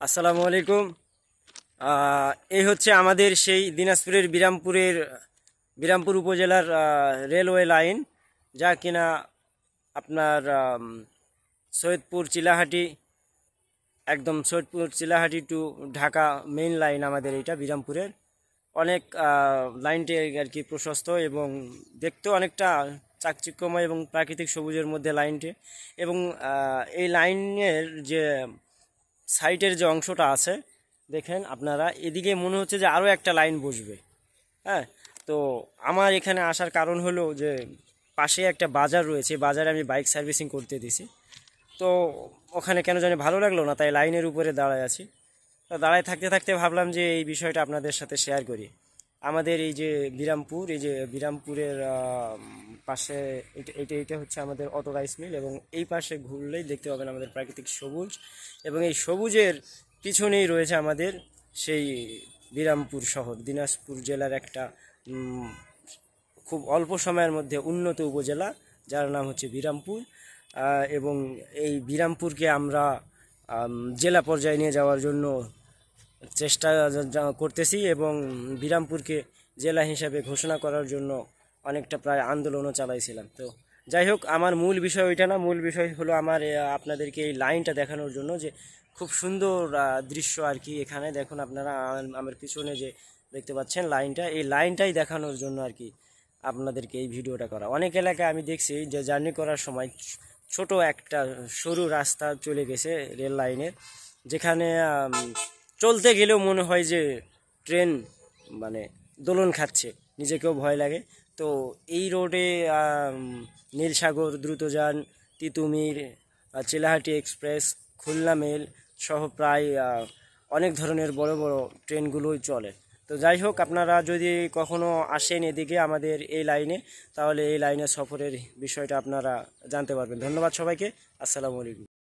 আসসালামু আলাইকুম। এই হচ্ছে আমাদের সেই দিনাজপুরের বিরামপুর উপজেলার রেলওয়ে লাইন, যা কিনা আপনার সৈয়দপুর চিলাহাটি, একদম Saidpur Chilahati to Dhaka main line. আমাদের এইটা বিরামপুরের অনেক লাইনটি আর কি প্রশস্ত এবং দেখতেও অনেকটা চাকচিক্যময় এবং প্রাকৃতিক সবুজের মধ্যে লাইনটি। এবং এই লাইনের যে সাইটের যে অংশটা আছে, দেখেন আপনারা, এদিকে মনে হচ্ছে যে আরও একটা লাইন বসবে। হ্যাঁ, তো আমার এখানে আসার কারণ হলো যে পাশে একটা বাজার রয়েছে, বাজারে আমি বাইক সার্ভিসিং করতে দিছি। তো ওখানে কেন জানি ভালো লাগলো না, তাই লাইনের উপরে দাঁড়ায় আছি। তো দাঁড়ায় থাকতে থাকতে ভাবলাম যে এই বিষয়টা আপনাদের সাথে শেয়ার করি। আমাদের এই যে বিরামপুরের পাশে এটা হচ্ছে আমাদের অটো রাইস মিল, এবং এই পাশে ঘুরলেই দেখতে পাবেন আমাদের প্রাকৃতিক সবুজ। এবং এই সবুজের পিছনেই রয়েছে আমাদের সেই বিরামপুর শহর, দিনাজপুর জেলার একটা খুব অল্প সময়ের মধ্যে উন্নত উপজেলা, যার নাম হচ্ছে বিরামপুর। এবং এই বিরামপুরকে আমরা জেলা পর্যায়ে নিয়ে যাওয়ার জন্য চেষ্টা করতেছি, এবং বিরামপুরকে জেলা হিসাবে ঘোষণা করার জন্য অনেকটা প্রায় আন্দোলনও চালাইছিলাম। তো যাই হোক, আমার মূল বিষয় ওইটা না, মূল বিষয় হলো আমার আপনাদেরকে এই লাইনটা দেখানোর জন্য, যে খুব সুন্দর দৃশ্য আর কি। এখানে দেখুন আপনারা, আমার পিছনে যে দেখতে পাচ্ছেন লাইনটা, এই লাইনটাই দেখানোর জন্য আর কি আপনাদেরকে এই ভিডিওটা করা। অনেক এলাকায় আমি দেখছি যে জার্নি করার সময় ছোট একটা সরু রাস্তা চলে গেছে রেল লাইনের, যেখানে চলতে গেলেও মনে হয় যে ট্রেন মানে দোলন খাচ্ছে, নিজেকেও ভয় লাগে। তো এই রোডে নীলসাগর দ্রুতযান, তিতুমির, চিলাহাটি এক্সপ্রেস, খুলনা মেল সহ প্রায় অনেক ধরনের বড় বড় ট্রেনগুলোই চলে। তো যাই হোক, আপনারা যদি কখনো আসেন এদিকে আমাদের এই লাইনে, তাহলে এই লাইনে সফরের বিষয়টা আপনারা জানতে পারবেন। ধন্যবাদ সবাইকে। আসসালামু আলাইকুম।